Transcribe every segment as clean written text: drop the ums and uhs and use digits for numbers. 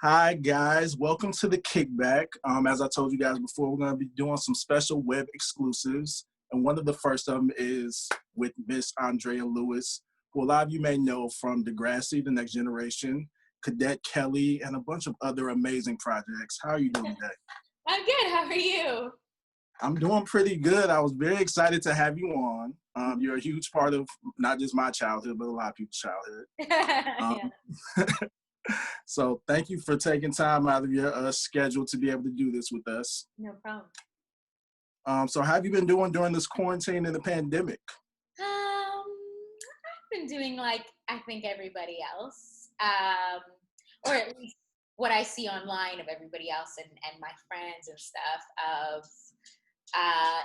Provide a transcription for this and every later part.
Hi guys, welcome to the kickback. As I told you guys before, we're going to be doing some special web exclusives, and one of the first of them is with Miss Andrea Lewis, who a lot of you may know from Degrassi, The Next Generation, Cadet Kelly, and a bunch of other amazing projects. How are you doing today? I'm good. How are you? I'm doing pretty good. I was very excited to have you on. You're a huge part of not just my childhood, but a lot of people's childhood. Yeah, So thank you for taking time out of your schedule to be able to do this with us. no problem. So how have you been doing during this quarantine and the pandemic? I've been doing like I think everybody else, or at least what I see online of everybody else and my friends and stuff.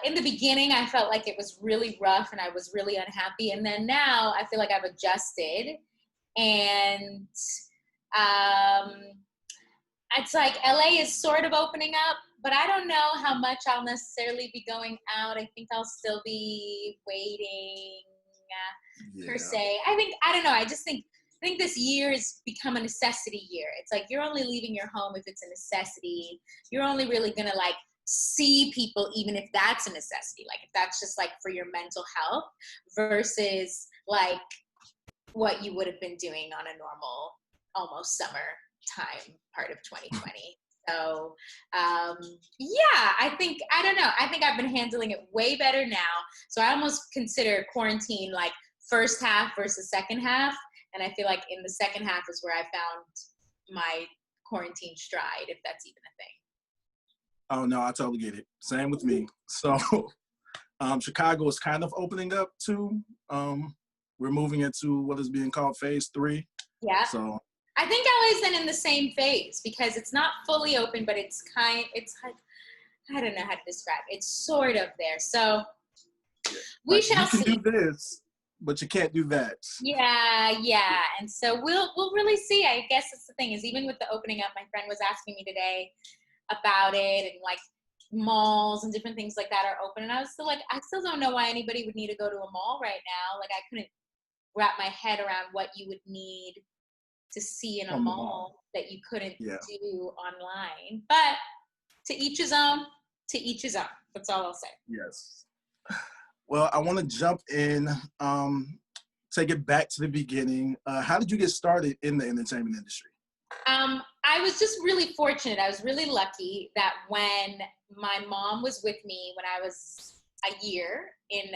In the beginning, I felt like it was really rough and I was really unhappy, and then now I feel like I've adjusted, and um, it's like LA is sort of opening up, but I don't know how much I'll necessarily be going out. I think I'll still be waiting per se. I don't know. I think this year has become a necessity year. It's like you're only leaving your home if it's a necessity. You're only really gonna like see people even if that's a necessity. Like if that's just like for your mental health versus like what you would have been doing on a normal almost summer time part of 2020. So yeah, I don't know. I think I've been handling it way better now. So I almost consider quarantine like first half versus second half. And I feel like in the second half is where I found my quarantine stride, if that's even a thing. Oh no, I totally get it. Same with me. So Chicago is kind of opening up too. We're moving into what is being called phase 3. Yeah. So I think LA's then in the same phase because it's not fully open, but it's like, I don't know how to describe it. It's sort of there. So we like, shall you can see. do this, but you can't do that. Yeah. And so we'll really see. I guess that's the thing is even with the opening up, my friend was asking me today about it and like malls and different things like that are open. And I was still like, I still don't know why anybody would need to go to a mall right now. Like I couldn't wrap my head around what you would need to see in a From the mall. mall that you couldn't Yeah. do online. But to each his own, to each his own. That's all I'll say. Yes. Well, I want to jump in, take it back to the beginning. How did you get started in the entertainment industry? I was just really fortunate. I was really lucky that when my mom was with me when I was a year in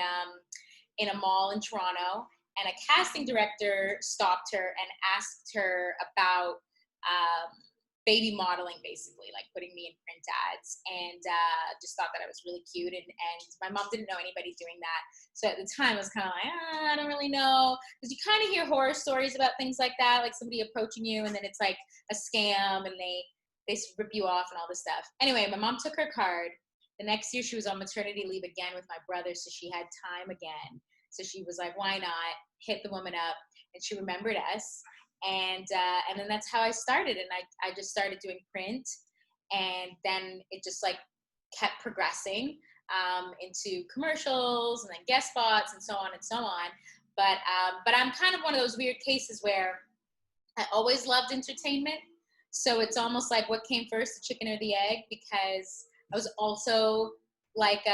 a mall in Toronto, and a casting director stopped her and asked her about baby modeling, basically, like putting me in print ads, and just thought that I was really cute. And my mom didn't know anybody doing that. So at the time, I was kind of like, I don't really know. Because you kind of hear horror stories about things like that, like somebody approaching you, and then it's like a scam, and they rip you off and all this stuff. Anyway, my mom took her card. The next year, she was on maternity leave again with my brother, so she had time again. So she was like, why not hit the woman up? And she remembered us. And then that's how I started. And I just started doing print. And then it just like kept progressing into commercials and then guest spots and so on and so on. But I'm kind of one of those weird cases where I always loved entertainment. So it's almost like what came first, the chicken or the egg, because I was also like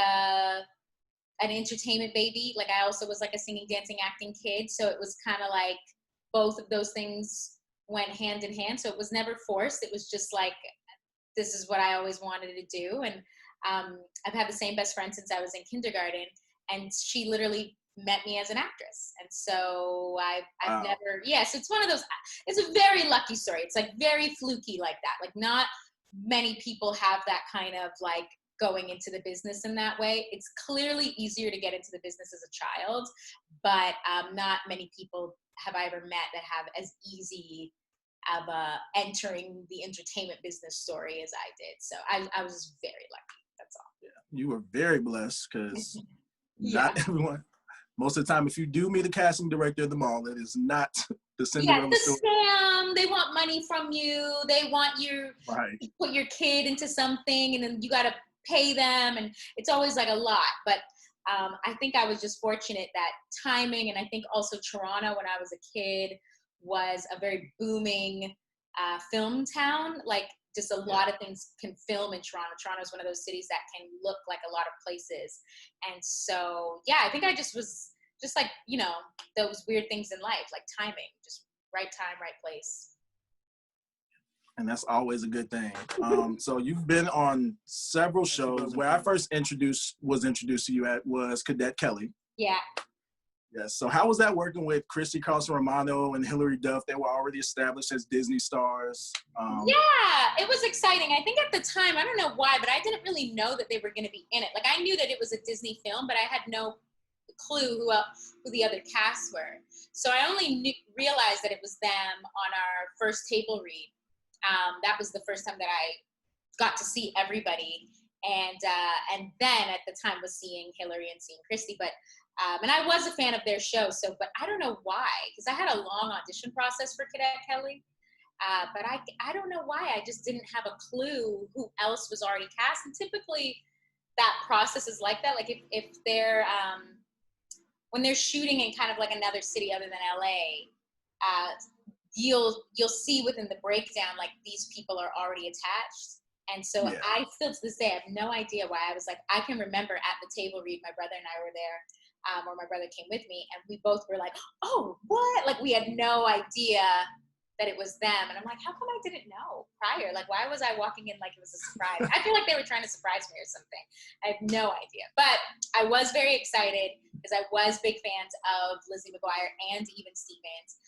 an entertainment baby. Like I also was like a singing, dancing, acting kid. So it was kind of like both of those things went hand in hand. So it was never forced. It was just like, this is what I always wanted to do. And I've had the same best friend since I was in kindergarten. And she literally met me as an actress. And so I've never, so it's one of those, it's a very lucky story. It's like very fluky like that. Like not many people have that kind of like going into the business in that way. It's clearly easier to get into the business as a child, but not many people have I ever met that have as easy of entering the entertainment business story as I did. So I was just very lucky. That's all. Yeah, you were very blessed because Yeah. not everyone, most of the time, if you do meet a casting director at the mall, it is not the Cinderella the story. scam. They want money from you. They want you Right. to put your kid into something, and then you got to pay them, and it's always like a lot. But I think I was just fortunate that timing, and I think also Toronto when I was a kid was a very booming film town. Like, just a lot of things can film in Toronto. Toronto is one of those cities that can look like a lot of places. And so, yeah, I think I just was just like, you know, those weird things in life, like timing, just right time, right place. And that's always a good thing. So you've been on several shows. Where I first was introduced to you at was Cadet Kelly. Yeah. Yes. So how was that working with Christy Carlson Romano and Hilary Duff? They were already established as Disney stars. Yeah, it was exciting. I think at the time, I don't know why, but I didn't really know that they were going to be in it. Like, I knew that it was a Disney film, but I had no clue who the other casts were. So I only realized that it was them on our first table read. That was the first time that I got to see everybody, and then at the time was seeing Hilary and seeing Christy. But and I was a fan of their show. So, but I don't know why, because I had a long audition process for Cadet Kelly. But I don't know why. I just didn't have a clue who else was already cast. And typically, that process is like that. Like if they're when they're shooting in kind of like another city other than LA, you'll see within the breakdown, like, these people are already attached. And so I still to this day have no idea why. I was like, I can remember at the table read, my brother and I were there, or my brother came with me, and we both were like, oh, what? Like, we had no idea that it was them. And I'm like, how come I didn't know prior? Like, why was I walking in like it was a surprise? I feel like they were trying to surprise me or something. I have no idea. But I was very excited because I was big fans of Lizzie McGuire and even Stevens.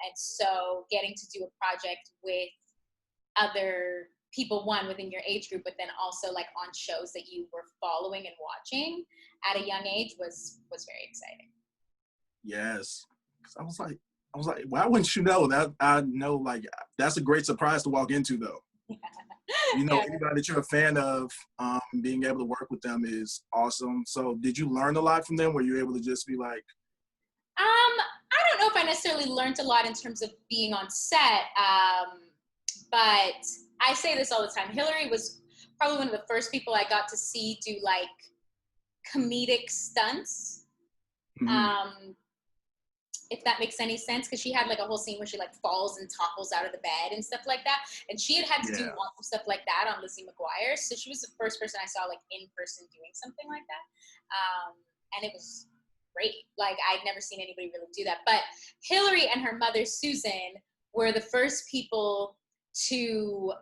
And so getting to do a project with other people, one, within your age group, but then also like on shows that you were following and watching at a young age was very exciting. Yes. I was like, why wouldn't you know that? I know, like, that's a great surprise to walk into, though. Yeah. You know, anybody that you're a fan of, being able to work with them is awesome. So did you learn a lot from them? Were you able to just be like? I don't know if I necessarily learned a lot in terms of being on set, but I say this all the time. Hilary was probably one of the first people I got to see do like comedic stunts. Mm-hmm. If that makes any sense, because she had like a whole scene where she like falls and topples out of the bed and stuff like that. And she had to do lots of stuff like that on Lizzie McGuire. So she was the first person I saw like in person doing something like that. And it was great. Like, I'd never seen anybody really do that. But Hilary and her mother, Susan, were the first people to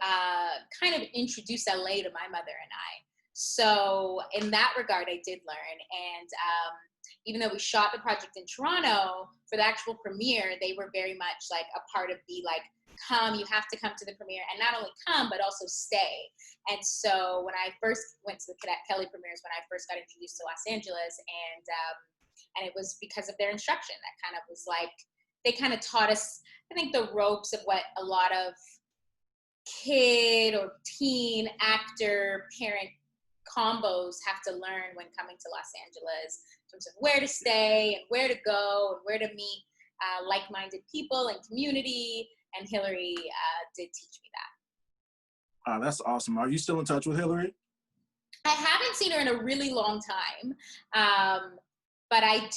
kind of introduce LA to my mother and I. So in that regard, I did learn. And even though we shot the project in Toronto, for the actual premiere, they were very much like a part of the like, come, you have to come to the premiere, and not only come, but also stay. And so when I first went to the Cadet Kelly premieres, when I first got introduced to Los Angeles, and it was because of their instruction that kind of was like, they kind of taught us, I think, the ropes of what a lot of kid or teen actor parent combos have to learn when coming to Los Angeles, in terms of where to stay and where to go and where to meet like-minded people and community. And Hilary did teach me that. That's awesome. Are you still in touch with Hilary? I haven't seen her in a really long time, but I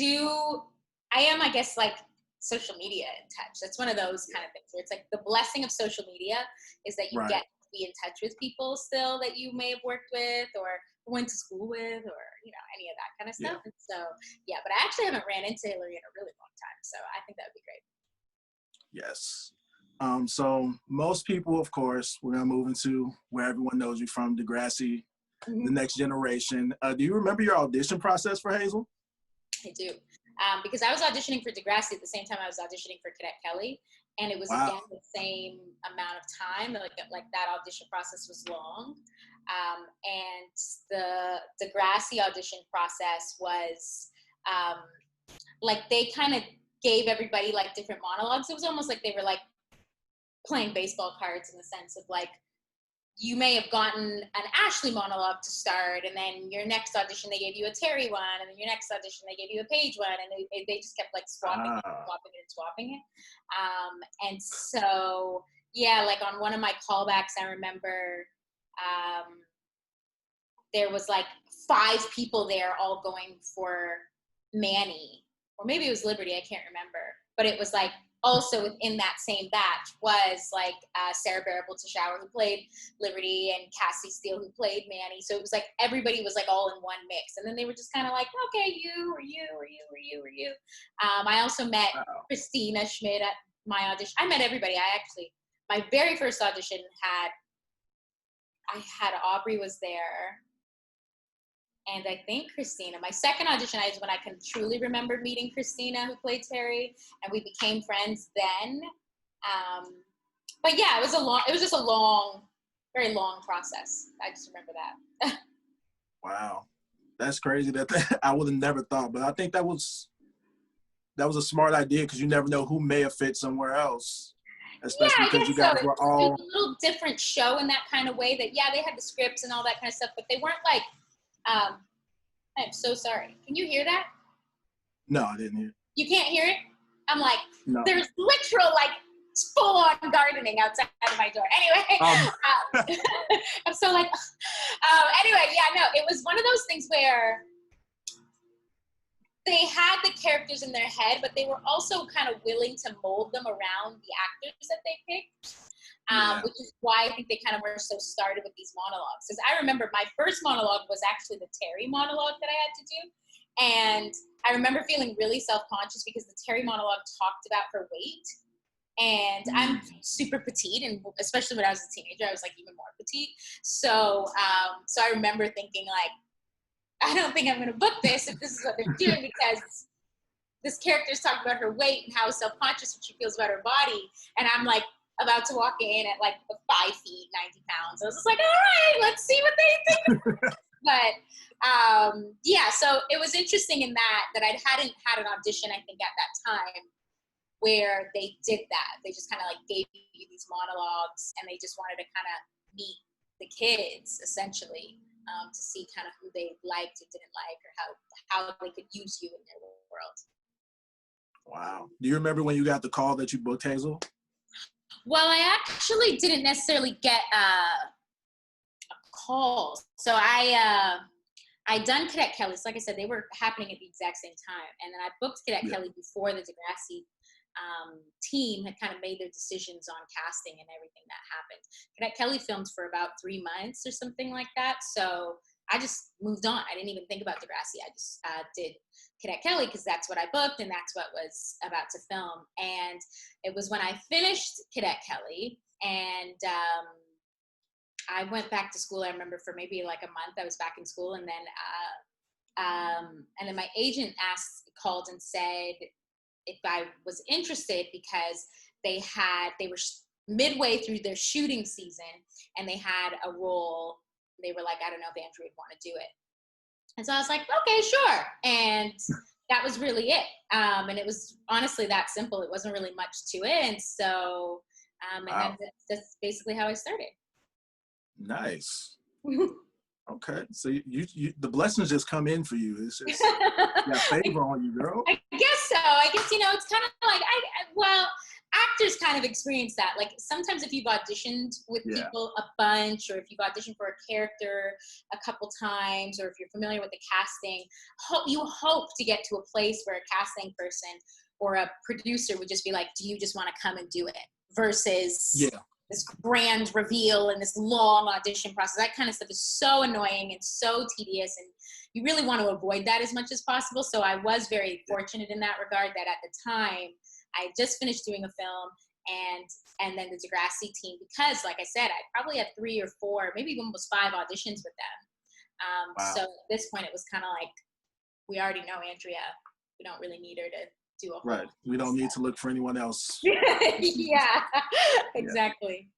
am, I guess, like, social media in touch. That's one of those kind of things where it's like the blessing of social media is that you get to be in touch with people still that you may have worked with or went to school with, or, you know, any of that kind of stuff. And so, yeah, but I actually haven't ran into Hilary in a really long time. So I think that would be great. Yes. So most people, of course, we're going to move into where everyone knows you from, Degrassi, The Next Generation. Do you remember your audition process for Hazel? I do. Because I was auditioning for Degrassi at the same time I was auditioning for Cadet Kelly. And it was, again, the same amount of time. Like that audition process was long. And the Degrassi audition process was, like, they kind of gave everybody, like, different monologues. It was almost like they were, like, playing baseball cards, in the sense of, like, you may have gotten an Ashley monologue to start, and then your next audition they gave you a Terry one, and then your next audition they gave you a Paige one, and they just kept like swapping it. And so, yeah, like on one of my callbacks, I remember there was like 5 people there all going for Manny, or maybe it was Liberty, I can't remember, but it was like also within that same batch was like Sarah Barable Tashauer, who played Liberty, and Cassie Steele, who played Manny. So it was like everybody was like all in one mix, and then they were just kind of like, okay, you or you or you or you or you. I also met Christina Schmidt at my audition. I met everybody. My very first audition I had Aubrey was there, and I think Christina. My second audition is when I can truly remember meeting Christina, who played Terry, and we became friends then. But yeah, it was just a long, very long process. I just remember that. Wow, that's crazy. I would have never thought, but I think that was a smart idea, because you never know who may have fit somewhere else, especially because you guys were all. It was a little different show in that kind of way. That they had the scripts and all that kind of stuff, but they weren't like. I'm so sorry. Can you hear that? No, I didn't hear. You can't hear it? I'm like, no. There's literal like full-on gardening outside of my door. Anyway, I'm so like, anyway, yeah, no, it was one of those things where they had the characters in their head, but they were also kind of willing to mold them around the actors that they picked. Which is why I think they kind of were so started with these monologues. Because I remember my first monologue was actually the Terry monologue that I had to do. And I remember feeling really self-conscious because the Terry monologue talked about her weight. And I'm super petite, and especially when I was a teenager, I was like even more petite. So I remember thinking like, I don't think I'm going to book this if this is what they're doing, because this character is talking about her weight and how self-conscious she feels about her body. And I'm like, about to walk in at like 5 feet, 90 pounds. I was just like, all right, let's see what they think. But so it was interesting in that I hadn't had an audition, I think, at that time where they did that. They just kind of like gave you these monologues, and they just wanted to kind of meet the kids essentially, to see kind of who they liked or didn't like, or how they could use you in their world. Wow. Do you remember when you got the call that you booked Hazel? Well, I actually didn't necessarily get a call. So I done Cadet Kelly. So like I said, they were happening at the exact same time. And then I booked Cadet Kelly before the Degrassi team had kind of made their decisions on casting and everything that happened. Cadet Kelly filmed for about 3 months or something like that. So I just moved on. I didn't even think about Degrassi. I just did Cadet Kelly because that's what I booked and that's what was about to film. And it was when I finished Cadet Kelly and I went back to school. I remember for maybe like a month I was back in school, and then my agent called and said if I was interested because they were midway through their shooting season and they had a role. They were like, I don't know if Andrea would want to do it. And so I was like, okay, sure. And that was really it. And it was honestly that simple. It wasn't really much to it. And so, and then that's basically how I started. Nice. Okay. So you the blessings just come in for you. It's just got favor on you, girl. I guess so. I guess, it's kind of like, actors kind of experience that. Like sometimes if you've auditioned with people a bunch, or if you've auditioned for a character a couple times, or if you're familiar with the casting, you hope to get to a place where a casting person or a producer would just be like, do you just want to come and do it? Versus this grand reveal and this long audition process. That kind of stuff is so annoying and so tedious, and you really want to avoid that as much as possible. So I was very fortunate in that regard that at the time I just finished doing a film and then the Degrassi team, because like I said, I probably had 3 or 4, maybe almost 5 auditions with them. So at this point it was kind of like, we already know Andrea. We don't really need her to do a whole right. We don't need to look for anyone else. Yeah, exactly.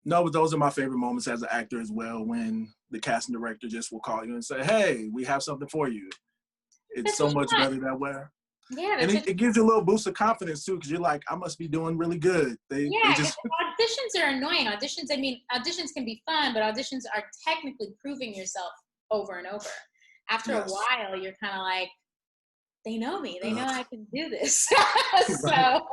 No, but those are my favorite moments as an actor as well, when the casting director just will call you and say, hey, we have something for you. It's so much better that way. Yeah, and it gives you a little boost of confidence too, because you're like, I must be doing really good. Auditions are annoying. Auditions can be fun, but auditions are technically proving yourself over and over. After a while, you're kind of like, they know me. They know I can do this. So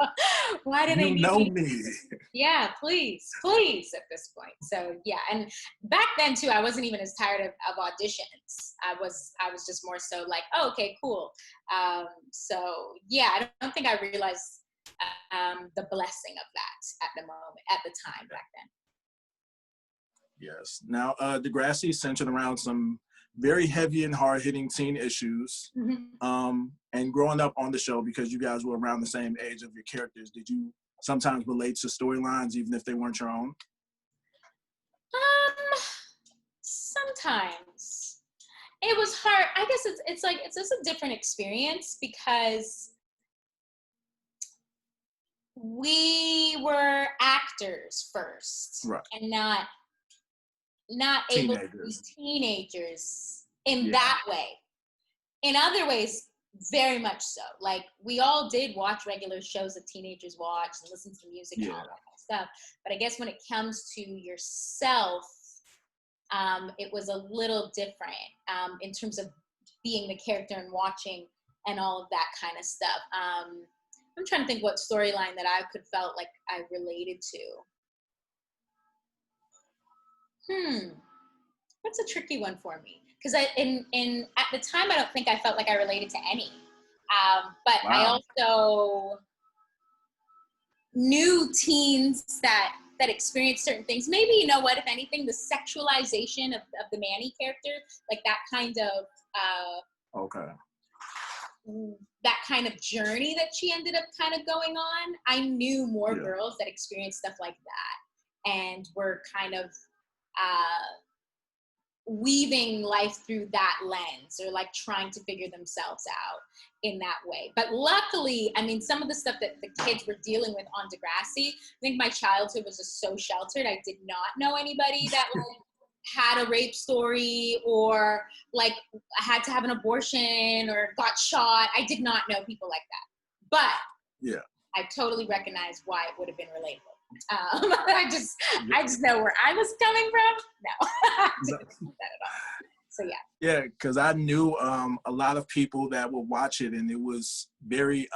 why do they need me? Yeah, please at this point. So yeah, and back then too, I wasn't even as tired of auditions. I was just more so like, oh, okay, cool. So yeah, I don't think I realized the blessing of that at the moment, at the time back then. Yes. Now, Degrassi is centered around some very heavy and hard-hitting teen issues. And growing up on the show, because you guys were around the same age of your characters, did you sometimes relate to storylines even if they weren't your own? Sometimes. It was hard. I guess it's just a different experience because we were actors first, right, and not able to be teenagers in that way. In other ways, very much so. Like, we all did watch regular shows that teenagers watch and listen to music and all that kind of stuff. But I guess when it comes to yourself, it was a little different in terms of being the character and watching and all of that kind of stuff. I'm trying to think what storyline that I could felt like I related to. That's a tricky one for me because at the time I don't think I felt like I related to any. But wow. I also knew teens that experienced certain things. Maybe, you know what, if anything, the sexualization of the Manny character, like that kind of that kind of journey that she ended up kind of going on. I knew more girls that experienced stuff like that and were kind of weaving life through that lens, or like trying to figure themselves out in that way. But luckily, I mean, some of the stuff that the kids were dealing with on Degrassi, I think my childhood was just so sheltered. I did not know anybody that like had a rape story or like had to have an abortion or got shot. I did not know people like that. But I totally recognize why it would have been relatable. I just know where I was coming from. No, I didn't do that at all. So yeah, because I knew a lot of people that would watch it, and it was very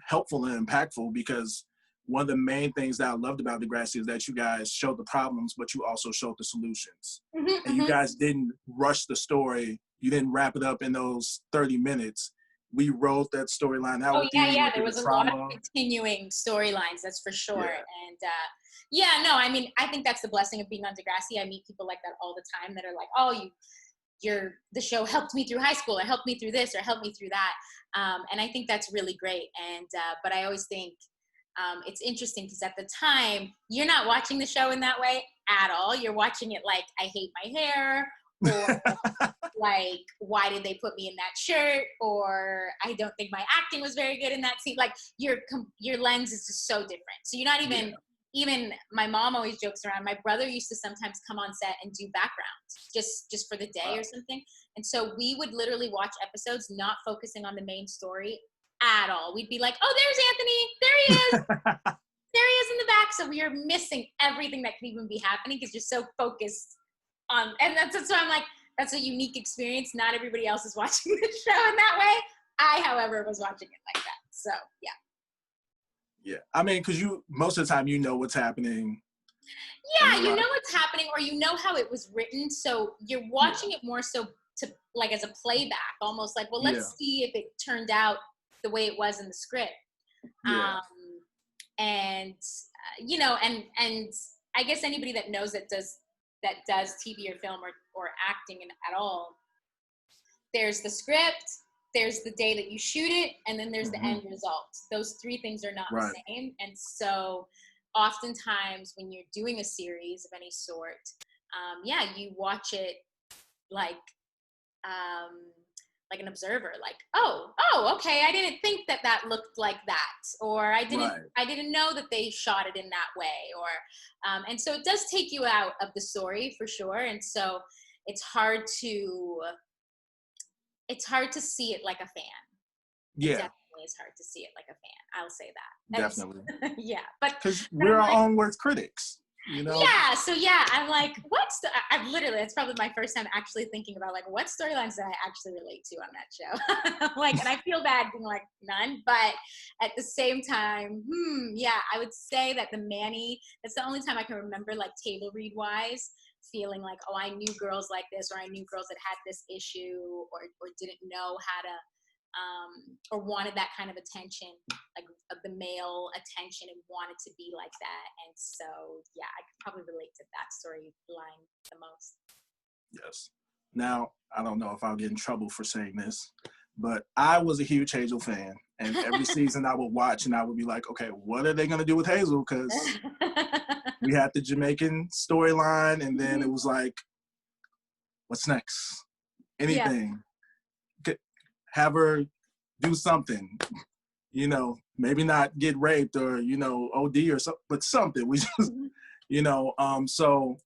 helpful and impactful, because one of the main things that I loved about Degrassi is that you guys showed the problems, but you also showed the solutions. And you guys didn't rush the story. You didn't wrap it up in those 30 minutes. We wrote that storyline out with you. There was a lot of continuing storylines, that's for sure. And I mean, I think that's the blessing of being on Degrassi. I meet people like that all the time that are like, oh, the show helped me through high school, or helped me through this, or helped me through that. And I think that's really great. And but I always think it's interesting because at the time, you're not watching the show in that way at all. You're watching it like, I hate my hair, or like, why did they put me in that shirt? Or I don't think my acting was very good in that scene. Like, your lens is just so different. So you're not even my mom always jokes around. My brother used to sometimes come on set and do backgrounds just for the day or something. And so we would literally watch episodes not focusing on the main story at all. We'd be like, oh, there's Anthony. There he is. There he is in the back. So we are missing everything that could even be happening because you're so focused on, and that's why I'm like, that's a unique experience. Not everybody else is watching the show in that way. I, however, was watching it like that. So, yeah. I mean, because most of the time, you know what's happening. Yeah, you know what's happening, or you know how it was written. So you're watching it more so to like as a playback, almost like, well, let's see if it turned out the way it was in the script. And you know, and I guess anybody that knows that does TV or film or acting at all, there's the script, there's the day that you shoot it, and then there's the end result. Those three things are not the same. And so oftentimes when you're doing a series of any sort, you watch it like an observer, like, oh, okay, I didn't think that looked like that, or I didn't know that they shot it in that way, or and so it does take you out of the story for sure. And so it's hard to see it like a fan. It definitely is hard to see it like a fan. I'll say that. Definitely. But because we're our own worst critics. You know? Yeah, so I'm like, I've literally, it's probably my first time actually thinking about like, what storylines did I actually relate to on that show? Like, and I feel bad being like, none, but at the same time, I would say that the Manny, that's the only time I can remember like table read wise, feeling like, oh, I knew girls like this, or I knew girls that had this issue, or didn't know how to or wanted that kind of attention, like of the male attention, and wanted to be like that. And so, yeah, I could probably relate to that storyline the most. Yes. Now, I don't know if I'll get in trouble for saying this, but I was a huge Hazel fan. And every season I would watch and I would be like, okay, what are they going to do with Hazel? Because we had the Jamaican storyline, and then it was like, what's next? Anything. Yeah. Have her do something, you know, maybe not get raped or, you know, OD or something, but something. We just, you know, so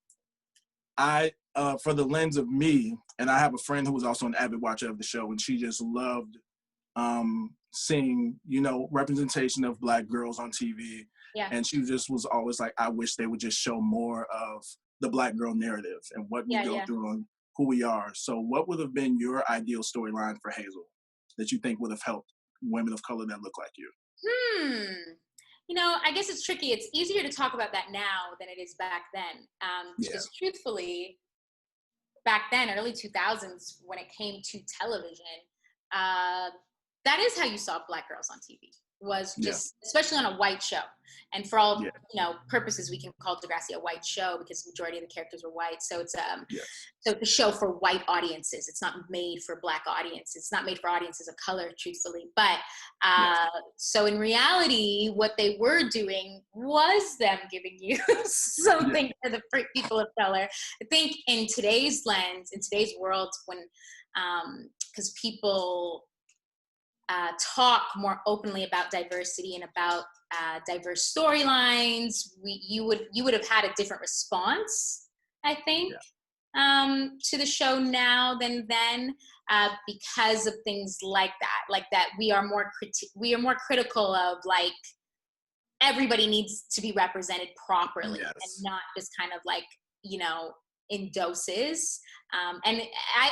I, for the lens of me, and I have a friend who was also an avid watcher of the show, and she just loved seeing, you know, representation of Black girls on TV. Yeah. And she just was always like, I wish they would just show more of the Black girl narrative and what we go through and who we are. So what would have been your ideal storyline for Hazel that you think would have helped women of color that look like you? You know, I guess it's tricky. It's easier to talk about that now than it is back then. Because truthfully, back then, early 2000s, when it came to television, that is how you saw Black girls on TV. Was just, especially on a white show. And for all, you know, purposes, we can call Degrassi a white show because the majority of the characters were white. So it's so it's a show for white audiences. It's not made for Black audiences. It's not made for audiences of color, truthfully. But so in reality, what they were doing was them giving you something for the people of color. I think in today's lens, in today's world, when because people talk more openly about diversity and about diverse storylines, you would have had a different response, I think, to the show now than then, because of things like that. We are more critical of, like, everybody needs to be represented properly and not just kind of like, you know, in doses. And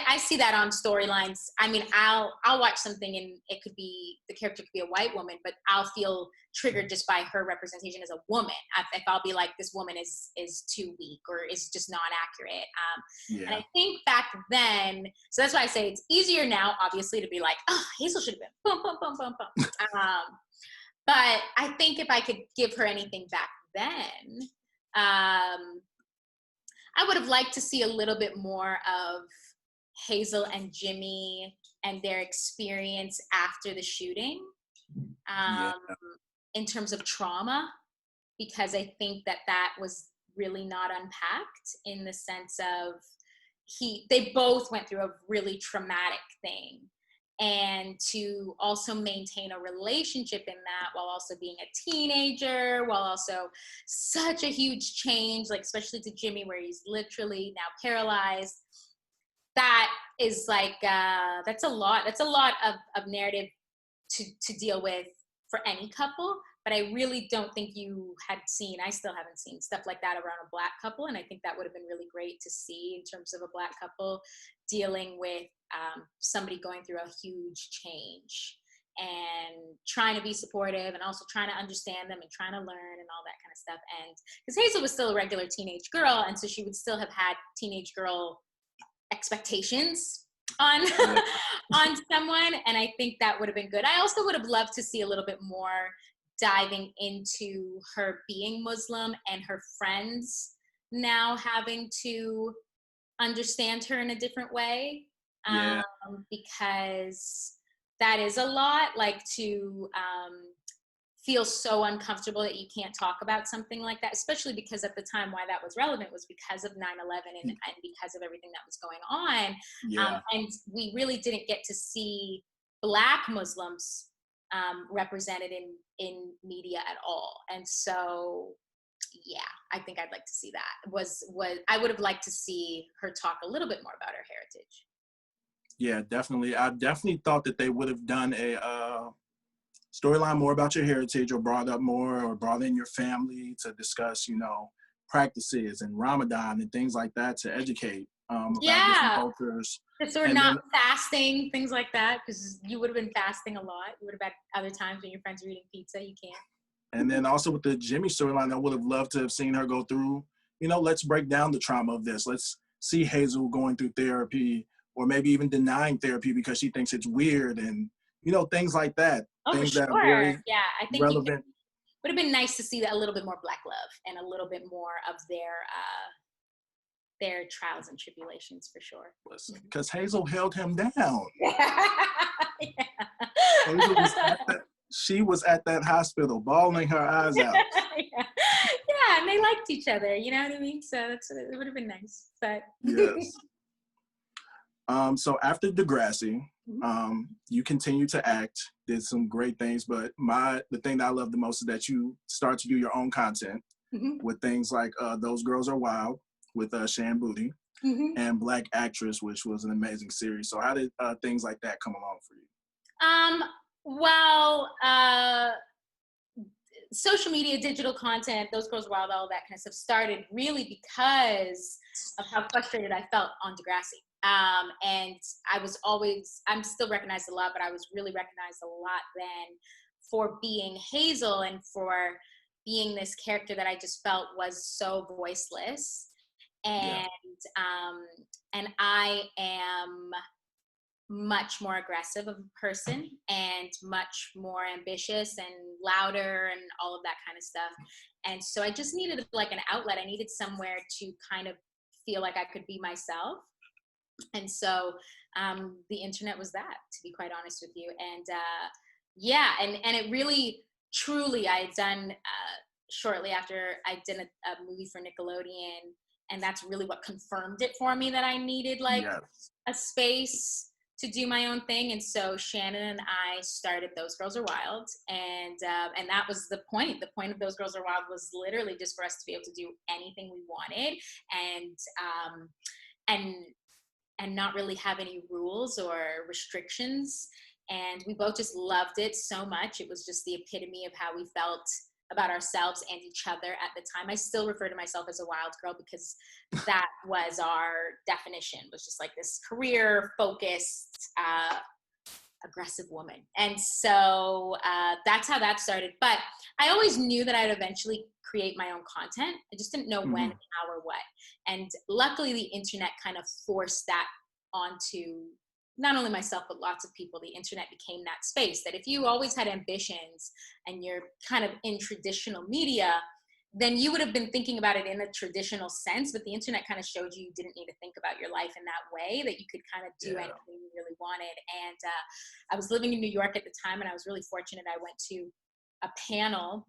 I see that on storylines. I mean, I'll watch something and it could be, the character could be a white woman, but I'll feel triggered just by her representation as a woman. If I'll be like, this woman is too weak or is just not accurate. And I think back then, so that's why I say it's easier now, obviously, to be like, oh, Hazel should have been boom, boom, boom, boom, boom. But I think if I could give her anything back then, I would have liked to see a little bit more of Hazel and Jimmy and their experience after the shooting, in terms of trauma, because I think that was really not unpacked, in the sense of they both went through a really traumatic thing. And to also maintain a relationship in that while also being a teenager, while also such a huge change, like especially to Jimmy, where he's literally now paralyzed. That is like, that's a lot of narrative to deal with for any couple. But I really don't think I still haven't seen stuff like that around a Black couple. And I think that would have been really great to see in terms of a Black couple dealing with somebody going through a huge change and trying to be supportive and also trying to understand them and trying to learn and all that kind of stuff. And because Hazel was still a regular teenage girl, and so she would still have had teenage girl expectations on on someone, and I think that would have been good. I also would have loved to see a little bit more diving into her being Muslim and her friends now having to understand her in a different way, because that is a lot, like, to feel so uncomfortable that you can't talk about something like that, especially because at the time why that was relevant was because of 9/11 and because of everything that was going on. And we really didn't get to see Black Muslims represented in media at all. And so, yeah, I think I'd like to see that. I would have liked to see her talk a little bit more about her heritage. Yeah, definitely. I definitely thought that they would have done a storyline more about your heritage, or brought in your family to discuss, you know, practices and Ramadan and things like that, to educate about different cultures. So we're not fasting, things like that, because you would have been fasting a lot. You would have had other times when your friends are eating pizza, you can't. And then also with the Jimmy storyline, I would have loved to have seen her go through, you know, let's break down the trauma of this. Let's see Hazel going through therapy, or maybe even denying therapy because she thinks it's weird, and, things like that. Oh, for Things that are sure. very Yeah, I think you relevant. would have been nice to see that a little bit more Black love and a little bit more of their trials and tribulations for sure. Listen, because Hazel held him down. Yeah. Hazel was she was at that hospital bawling her eyes out. Yeah, and they liked each other, you know what I mean? So it would have been nice. But Yes. So after Degrassi, you continued to act, did some great things, but the thing that I love the most is that you start to do your own content with things like Those Girls Are Wild with Shan Booty and Black Actress, which was an amazing series. So how did things like that come along for you? Well, social media, digital content, Those Girls Are Wild, all that kind of stuff started really because of how frustrated I felt on Degrassi. And I'm still recognized a lot, but I was really recognized a lot then for being Hazel and for being this character that I just felt was so voiceless. And and I am much more aggressive of a person and much more ambitious and louder and all of that kind of stuff. And so I just needed like an outlet. I needed somewhere to kind of feel like I could be myself. And so the internet was that, to be quite honest with you. And and it really, truly, I had done shortly after I did a movie for Nickelodeon, and that's really what confirmed it for me that I needed like a space to do my own thing. And so Shannon and I started Those Girls Are Wild, and that was the point. The point of Those Girls Are Wild was literally just for us to be able to do anything we wanted, and not really have any rules or restrictions. And we both just loved it so much. It was just the epitome of how we felt about ourselves and each other at the time. I still refer to myself as a wild girl because that was our definition, was just like this career focused, aggressive woman. And so that's how that started. But I always knew that I'd eventually create my own content. I just didn't know when, how, or what. And luckily the internet kind of forced that onto not only myself, but lots of people. The internet became that space that if you always had ambitions and you're kind of in traditional media, then you would have been thinking about it in a traditional sense, but the internet kind of showed you didn't need to think about your life in that way, that you could kind of do anything you really wanted. And I was living in New York at the time, and I was really fortunate. I went to a panel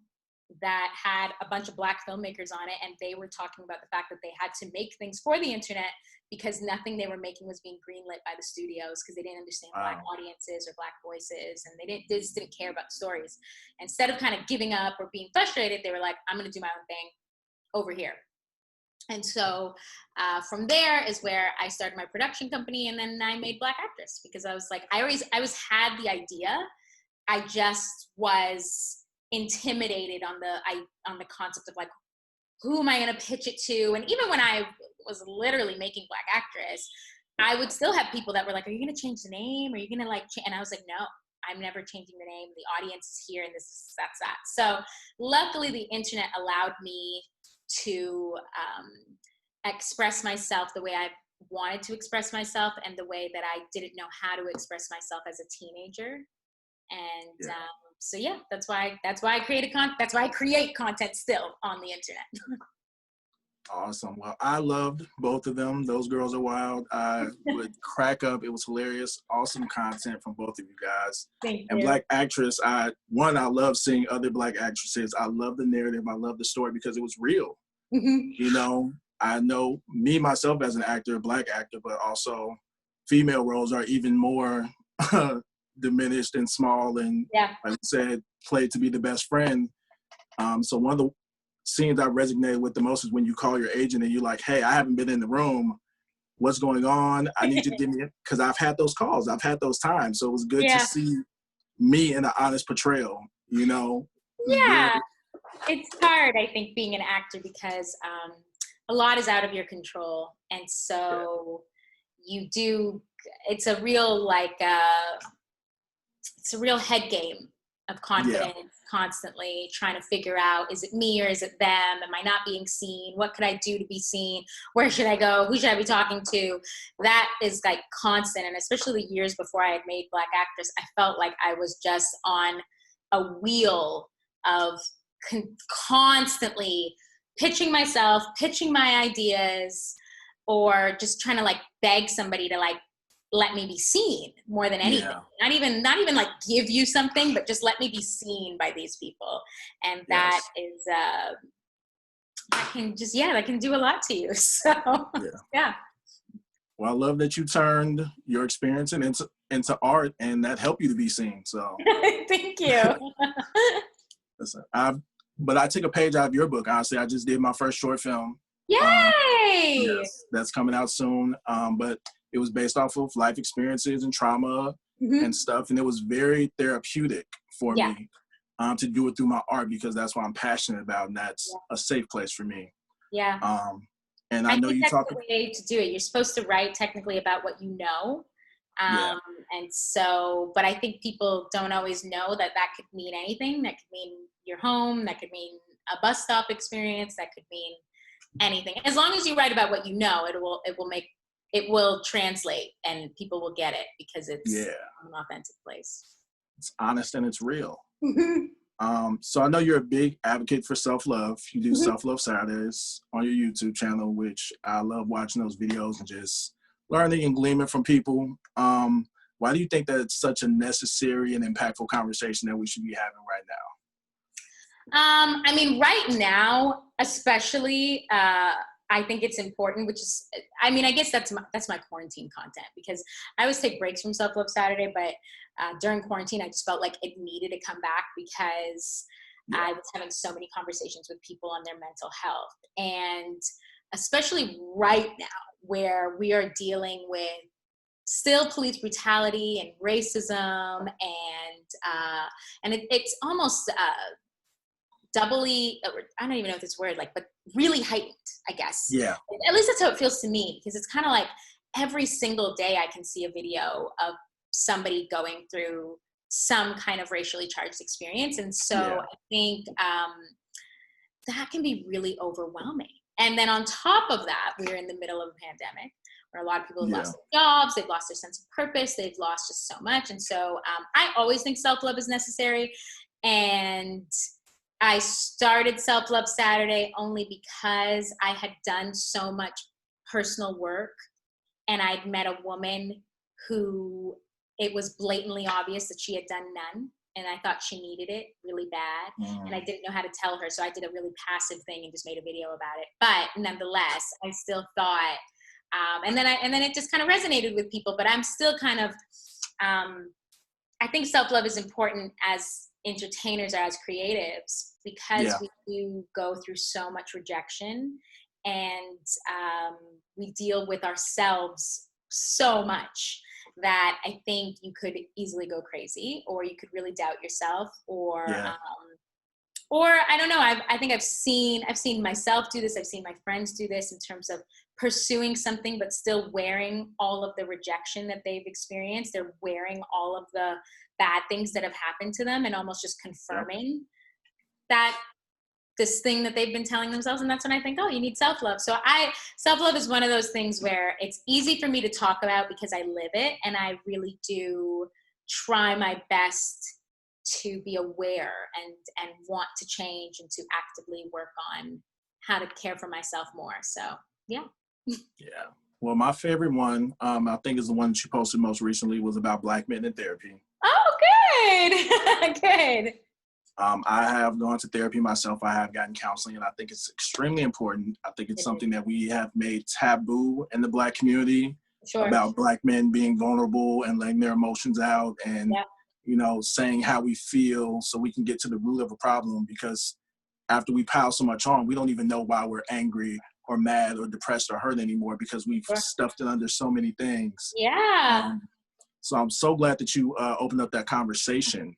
that had a bunch of Black filmmakers on it, and they were talking about the fact that they had to make things for the internet because nothing they were making was being greenlit by the studios because they didn't understand Black audiences or Black voices, and they just didn't care about stories. Instead of kind of giving up or being frustrated, they were like, I'm going to do my own thing over here. And so from there is where I started my production company, and then I made Black Actress because I was like, I always had the idea. I just was intimidated on the concept of like, who am I going to pitch it to? And even when I was literally making Black Actress, I would still have people that were like, are you going to change the name? Are you going to like, and I was like, no, I'm never changing the name. The audience is here, and that's that. So luckily the internet allowed me to express myself the way I wanted to express myself and the way that I didn't know how to express myself as a teenager. And so that's why I created that's why I create content still on the internet. Awesome. Well, I loved both of them. Those Girls Are Wild. I would crack up. It was hilarious. Awesome content from both of you guys. Thank you. And Black Actress, I love seeing other Black actresses. I love the narrative. I love the story because it was real. You know, I know me, myself as an actor, a Black actor, but also female roles are even more diminished and small and, like I said, played to be the best friend. So one of the scenes I resonated with the most is when you call your agent and you're like, hey, I haven't been in the room. What's going on? I need you to give me it. Because I've had those calls. I've had those times. So it was good to see me in an honest portrayal, you know? Yeah. It's hard, I think, being an actor because a lot is out of your control. And so it's a real, like, it's a real head game of confidence, constantly trying to figure out, is it me or is it them? Am I not being seen? What could I do to be seen? Where should I go? Who should I be talking to? That is like constant. And especially the years before I had made Black Actress, I felt like I was just on a wheel of constantly pitching myself, pitching my ideas, or just trying to like beg somebody to like let me be seen more than anything. Not even like give you something, but just let me be seen by these people. And that is that can do a lot to you. So yeah. Well, I love that you turned your experience into art, and that helped you to be seen. So thank you. Listen, but I took a page out of your book. Honestly, I just did my first short film. Yay! Yes, that's coming out soon. But it was based off of life experiences and trauma and stuff, and it was very therapeutic for me to do it through my art, because that's what I'm passionate about, and that's a safe place for me. Yeah. And I know think you that's talk the way to do it. You're supposed to write technically about what you know. And so, but I think people don't always know that that could mean anything. That could mean your home. That could mean a bus stop experience. That could mean anything. As long as you write about what you know, it will translate and people will get it, because it's an authentic place. It's honest and it's real. So I know you're a big advocate for self-love. You do Self-Love Saturdays on your YouTube channel, which I love watching those videos and just learning and gleaming from people. Why do you think that it's such a necessary and impactful conversation that we should be having right now? I mean, right now, especially, I think it's important, which is, I mean, I guess that's my quarantine content, because I always take breaks from Self-Love Saturday, but during quarantine, I just felt like it needed to come back, because I was having so many conversations with people on their mental health. And especially right now, where we are dealing with still police brutality and racism, and it's almost doubly, I don't even know if it's word, like, but really heightened, I guess. Yeah. At least that's how it feels to me, because it's kind of like every single day I can see a video of somebody going through some kind of racially charged experience. And so I think that can be really overwhelming. And then on top of that, we're in the middle of a pandemic where a lot of people have lost their jobs, they've lost their sense of purpose, they've lost just so much. And so I always think self-love is necessary. And I started Self-Love Saturday only because I had done so much personal work, and I'd met a woman who it was blatantly obvious that she had done none, and I thought she needed it really bad, and I didn't know how to tell her, so I did a really passive thing and just made a video about it. But nonetheless, I still thought, and then it just kind of resonated with people. But I'm still kind of, I think self-love is important as entertainers or as creatives, because we do go through so much rejection, and we deal with ourselves so much that I think you could easily go crazy, or you could really doubt yourself, or I don't know. I think I've seen myself do this. I've seen my friends do this in terms of pursuing something, but still wearing all of the rejection that they've experienced. They're wearing all of the bad things that have happened to them, and almost just confirming that this thing that they've been telling themselves. And that's when I think, oh, you need self-love. So self-love is one of those things where it's easy for me to talk about because I live it. And I really do try my best to be aware and want to change and to actively work on how to care for myself more. So, yeah. Yeah. Well, my favorite one, I think is the one that you posted most recently, was about Black men in therapy. Oh, good. Good. I have gone to therapy myself. I have gotten counseling, and I think it's extremely important. I think it's something that we have made taboo in the Black community about Black men being vulnerable and letting their emotions out, and you know, saying how we feel so we can get to the root of a problem. Because after we pile so much on, we don't even know why we're angry or mad or depressed or hurt anymore, because we've stuffed it under so many things. Yeah. So I'm so glad that you opened up that conversation.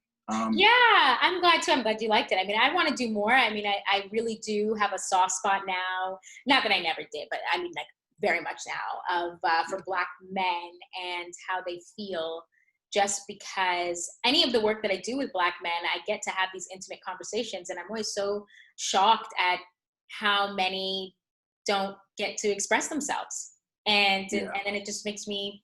Yeah, I'm glad too. I'm glad you liked it. I mean, I want to do more. I mean, I really do have a soft spot now. Not that I never did, but I mean, like, very much now, of for Black men and how they feel just because any of the work that I do with Black men, I get to have these intimate conversations, and I'm always so shocked at how many don't get to express themselves. And then it just makes me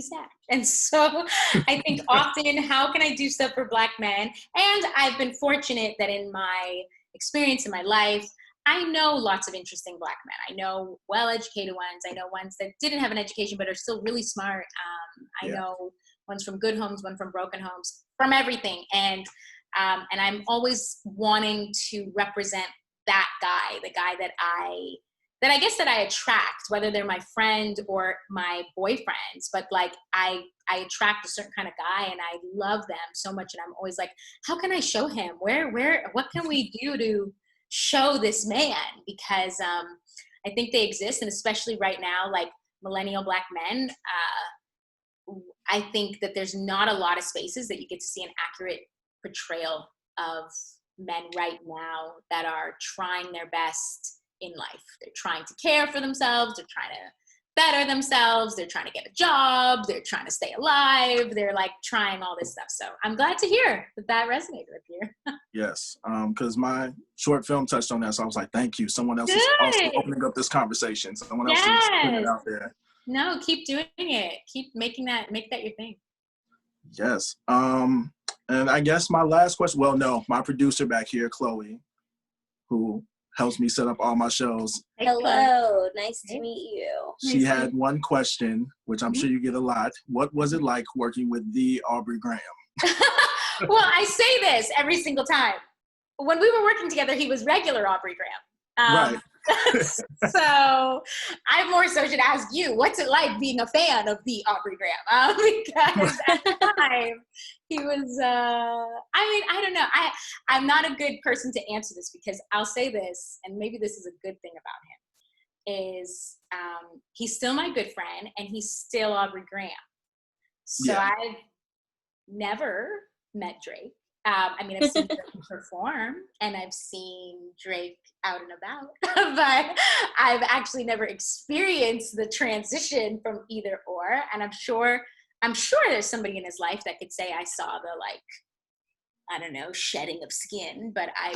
sad. And so I think often, how can I do stuff for Black men? And I've been fortunate that in my experience in my life, I know lots of interesting Black men. I know well-educated ones. I know ones that didn't have an education but are still really smart. I know one's from good homes, one from broken homes, from everything. And I'm always wanting to represent that guy, the guy that I guess that I attract, whether they're my friend or my boyfriends, but like I attract a certain kind of guy and I love them so much. And I'm always like, how can I show him? What can we do to show this man? Because I think they exist. And especially right now, like millennial Black men, I think that there's not a lot of spaces that you get to see an accurate portrayal of men right now that are trying their best in life. They're trying to care for themselves. They're trying to better themselves. They're trying to get a job. They're trying to stay alive. They're like trying all this stuff. So I'm glad to hear that resonated with you. Yes, because my short film touched on that, so I was like, thank you. Someone else is also opening up this conversation. Someone else is putting it out there. No, keep doing it. Keep make that your thing. Yes. And I guess my last question, well, no, my producer back here, Chloe, who helps me set up all my shows. Hello, nice to meet you. She had one question, which I'm sure you get a lot. What was it like working with the Aubrey Graham? Well, I say this every single time. When we were working together, he was regular Aubrey Graham. Right. So I more so should ask you, what's it like being a fan of the Aubrey Graham? Because at the time, he was, I don't know. I'm not a good person to answer this because I'll say this, and maybe this is a good thing about him, is he's still my good friend and he's still Aubrey Graham. So I've never met Drake. I've seen Drake perform and I've seen Drake out and about, but I've actually never experienced the transition from either or. And I'm sure there's somebody in his life that could say I saw the, like, I don't know, shedding of skin, but I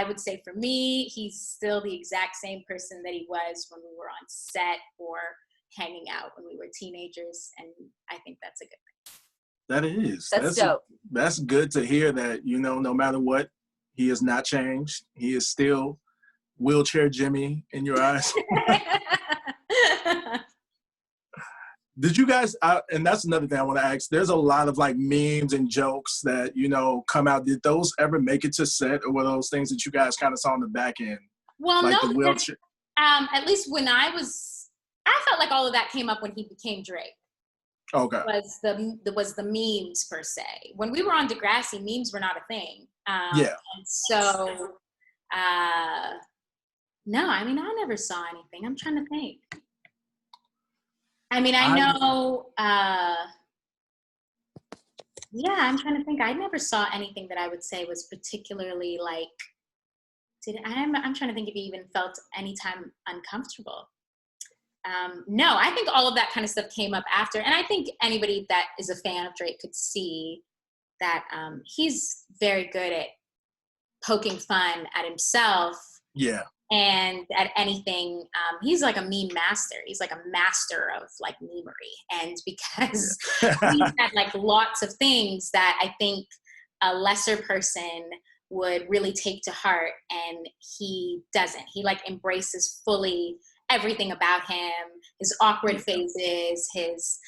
would say for me, he's still the exact same person that he was when we were on set or hanging out when we were teenagers. And I think that's a good thing. That is. That's dope. That's good to hear that, no matter what, he has not changed. He is still wheelchair Jimmy in your eyes. Did you guys, and that's another thing I want to ask, there's a lot of like memes and jokes that, come out. Did those ever make it to set, or were those things that you guys kind of saw on the back end? Well, like no, the wheelchair? At least when I felt like all of that came up when he became Drake. Okay. Was the memes per se. When we were on Degrassi, memes were not a thing. Yeah. And so, no, I never saw anything. I'm trying to think. I'm trying to think. I never saw anything that I would say was particularly like, I'm trying to think if he even felt any time uncomfortable. No, I think all of that kind of stuff came up after. And I think anybody that is a fan of Drake could see that he's very good at poking fun at himself. Yeah. And at anything. He's like a meme master. He's like a master of like memery. And because he's had like lots of things that I think a lesser person would really take to heart, and he doesn't. He like embraces fully everything about him, his awkward phases, his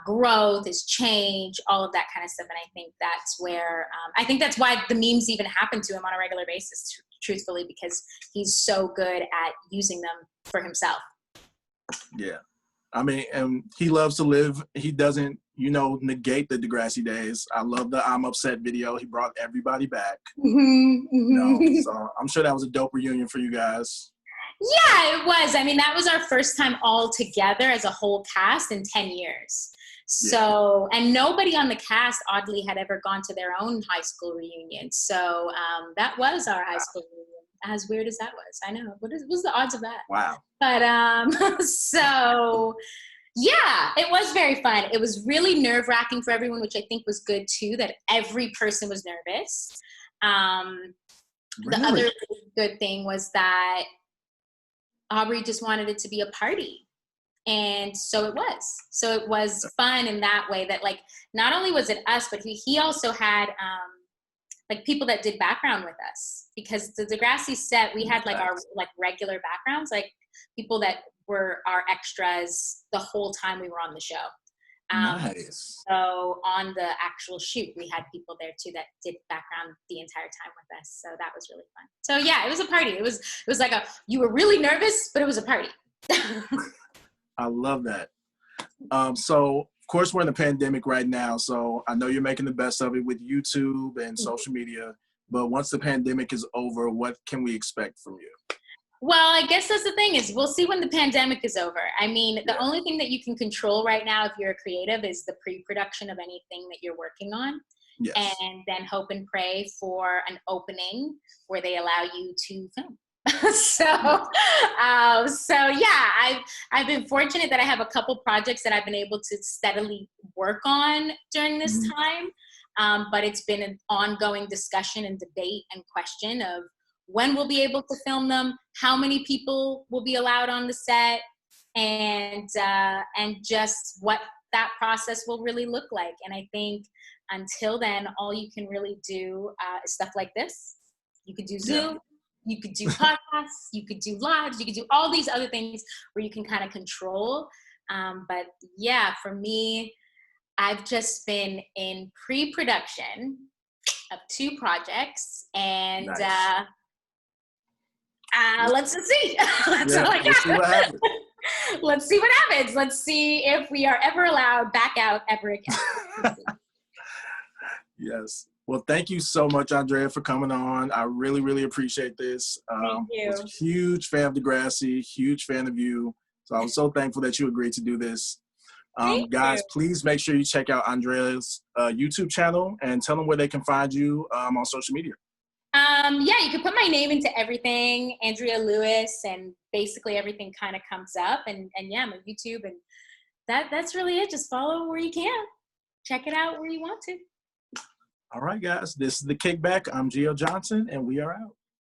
growth, his change, all of that kind of stuff. And I think that's why the memes even happen to him on a regular basis, truthfully, because he's so good at using them for himself. Yeah. And he loves to live. He doesn't, negate the Degrassi days. I love the I'm Upset video. He brought everybody back. So I'm sure that was a dope reunion for you guys. Yeah, it was. That was our first time all together as a whole cast in 10 years. So, and nobody on the cast, oddly, had ever gone to their own high school reunion. So that was our high school reunion, as weird as that was. I know. What was the odds of that? Wow. But, so, Yeah, it was very fun. It was really nerve-wracking for everyone, which I think was good too, that every person was nervous. The other really good thing was that Aubrey just wanted it to be a party. And so it was. So it was fun in that way, that like, not only was it us, but he also had like people that did background with us, because the Degrassi set, we had like our like regular backgrounds, like people that were our extras the whole time we were on the show. Nice. So on the actual shoot, we had people there too that did background the entire time with us. So that was really fun. So yeah, it was a party. It was like you were really nervous, but it was a party. I love that. So of course we're in a pandemic right now. So I know you're making the best of it with YouTube and social media, but once the pandemic is over, what can we expect from you? Well, I guess that's the thing, is we'll see when the pandemic is over. I mean, the only thing that you can control right now if you're a creative is the pre-production of anything that you're working on. Yes. And then hope and pray for an opening where they allow you to film. So yeah, I've been fortunate that I have a couple projects that I've been able to steadily work on during this time. But it's been an ongoing discussion and debate and question of when we'll be able to film them, how many people will be allowed on the set, and just what that process will really look like. And I think until then, all you can really do is stuff like this. You could do Zoom, you could do podcasts, you could do lives, you could do all these other things where you can kind of control. But yeah, for me, I've just been in pre-production of 2 projects, and let's just see. That's all I got. Let's see what happens. Let's see what happens. Let's see if we are ever allowed back out ever again. Yes. Well, thank you so much, Andrea, for coming on. I really, really appreciate this. Thank you. I was a huge fan of Degrassi, huge fan of you. So I was so thankful that you agreed to do this. Guys, please make sure you check out Andrea's YouTube channel and tell them where they can find you on social media. Yeah, you can put my name into everything, Andrea Lewis, and basically everything kind of comes up. And yeah, my YouTube, and that's really it. Just follow where you can. Check it out where you want to. All right, guys. This is The Kickback. I'm Gio Johnson, and we are out.